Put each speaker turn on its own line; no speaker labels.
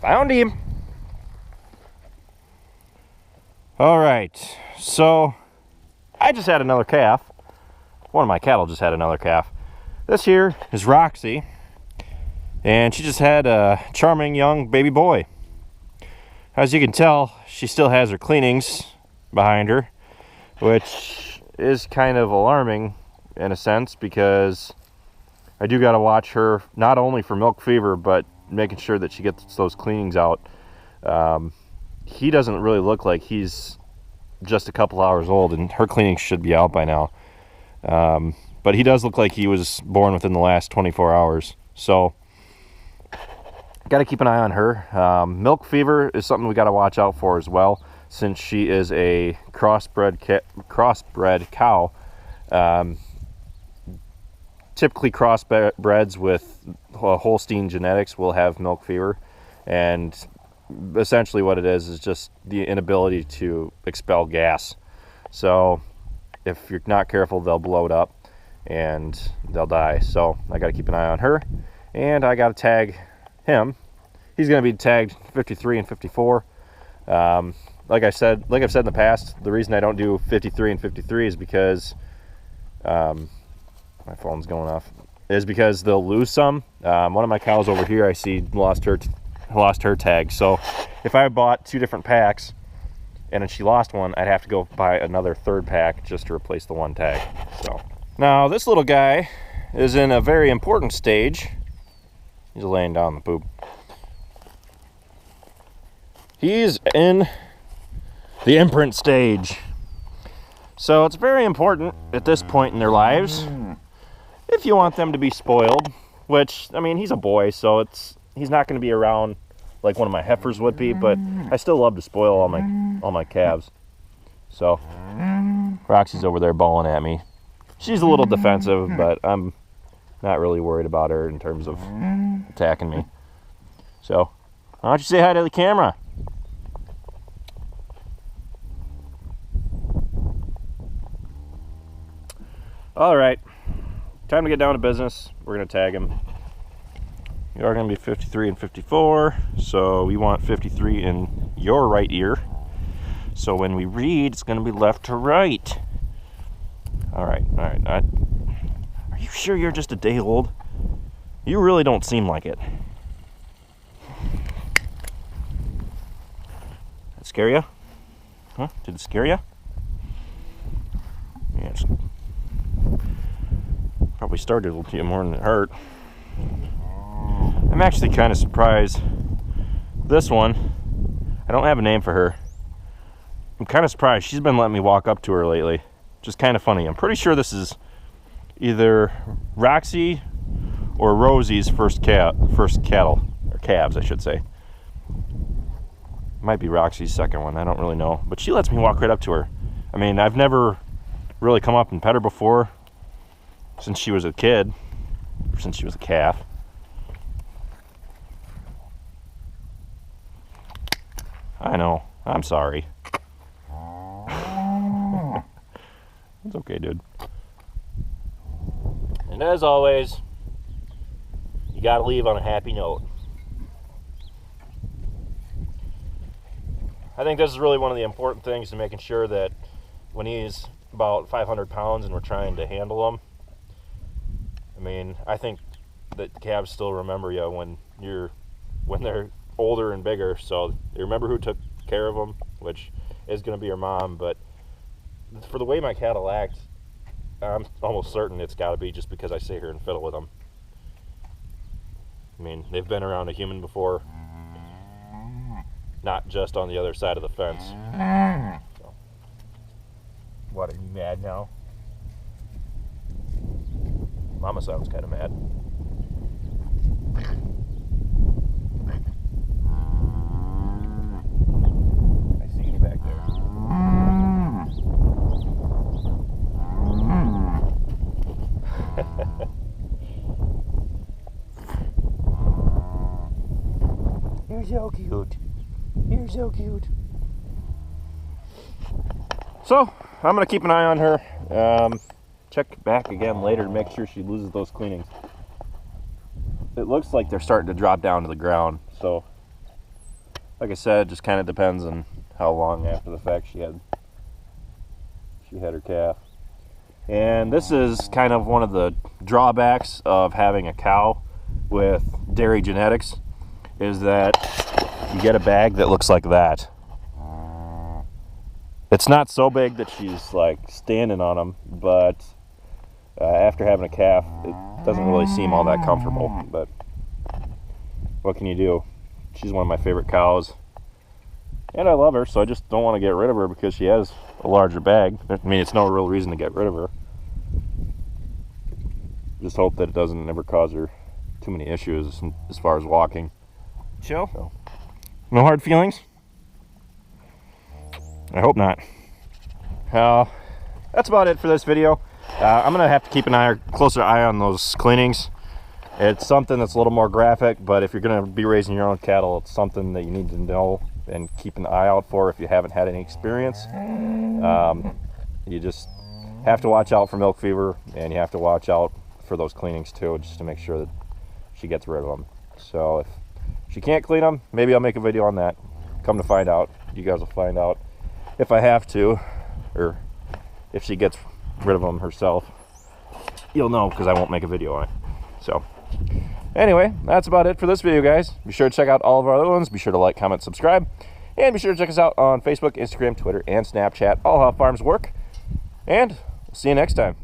Found him. All right, so I just had another calf. One of my cattle just had another calf. This here is Roxy, and she just had a charming young baby boy. As you can tell, she still has her cleanings behind her, which is kind of alarming in a sense, because I do got to watch her not only for milk fever, but making sure that she gets those cleanings out. He doesn't really look like he's just a couple hours old, and her cleanings should be out by now. But he does look like he was born within the last 24 hours. So, got to keep an eye on her. Milk fever is something we got to watch out for as well, since she is a crossbred cow. Typically crossbreds with Holstein genetics will have milk fever, and essentially what it is just the inability to expel gas. So if you're not careful, they'll blow it up and they'll die. So I got to keep an eye on her, and I got to tag him. He's going to be tagged 53 and 54. Like I've said in the past, the reason I don't do 53 and 53 is because my phone's going off, is because they'll lose some. One of my cows over here, I see lost her tag. So if I bought two different packs and then she lost one, I'd have to go buy another third pack just to replace the one tag. So now this little guy is in a very important stage. He's laying down the poop. He's in the imprint stage. So it's very important at this point in their lives, if you want them to be spoiled, which, I mean, he's a boy, so he's not going to be around like one of my heifers would be, but I still love to spoil all my calves. So Roxy's over there bawling at me. She's a little defensive, but I'm not really worried about her in terms of attacking me. So why don't you say hi to the camera? All right, time to get down to business. We're going to tag him. You are going to be 53 and 54, so we want 53 in your right ear. So when we read, it's going to be left to right. All right. Are you sure you're just a day old? You really don't seem like it. That scare you? Huh? Did it scare you? Yeah, it's probably started a little bit more than it hurt. I'm actually kind of surprised. This one, I don't have a name for her. I'm kind of surprised. She's been letting me walk up to her lately. Just kind of funny. I'm pretty sure this is either Roxy or Rosie's first cattle, or calves, I should say. Might be Roxy's second one. I don't really know. But she lets me walk right up to her. I mean, I've never really come up and pet her before since she was a kid, or since she was a calf. I know. I'm sorry. It's okay, dude. And as always, you gotta leave on a happy note. I think this is really one of the important things in making sure that when he's about 500 pounds and we're trying to handle him, I mean, I think that calves still remember you when they're older and bigger, so they remember who took care of them, which is going to be your mom. But for the way my cattle act, I'm almost certain it's got to be just because I sit here and fiddle with them. I mean, they've been around a human before, not just on the other side of the fence. So, what, are you mad now? Mama sounds kind of mad. I see you back there. You're so cute. You're so cute. So, I'm going to keep an eye on her. Check back again later to make sure she loses those cleanings. it looks like they're starting to drop down to the ground. So, like I said, it just kind of depends on how long after the fact she had her calf. And this is kind of one of the drawbacks of having a cow with dairy genetics, is that you get a bag that looks like that. It's not so big that she's like standing on them, but after having a calf, it doesn't really seem all that comfortable. But what can you do? She's one of my favorite cows, and I love her, so I just don't want to get rid of her because she has a larger bag. I mean, it's no real reason to get rid of her. Just hope that it doesn't ever cause her too many issues as far as walking. Chill. So, no hard feelings? I hope not. That's about it for this video. I'm gonna have to keep an closer eye on those cleanings. It's something that's a little more graphic, but if you're gonna be raising your own cattle, it's something that you need to know and keep an eye out for if you haven't had any experience. You just have to watch out for milk fever, and you have to watch out for those cleanings too, just to make sure that she gets rid of them. So if she can't clean them, maybe I'll make a video on that. Come to find out, you guys will find out if I have to, or if she gets rid of them herself. You'll know because I won't make a video on it. So anyway, that's about it for this video, guys. Be sure to check out all of our other ones. Be sure to like, comment, subscribe, and be sure to check us out on Facebook, Instagram, Twitter, and Snapchat, all how farms work. And we'll see you next time.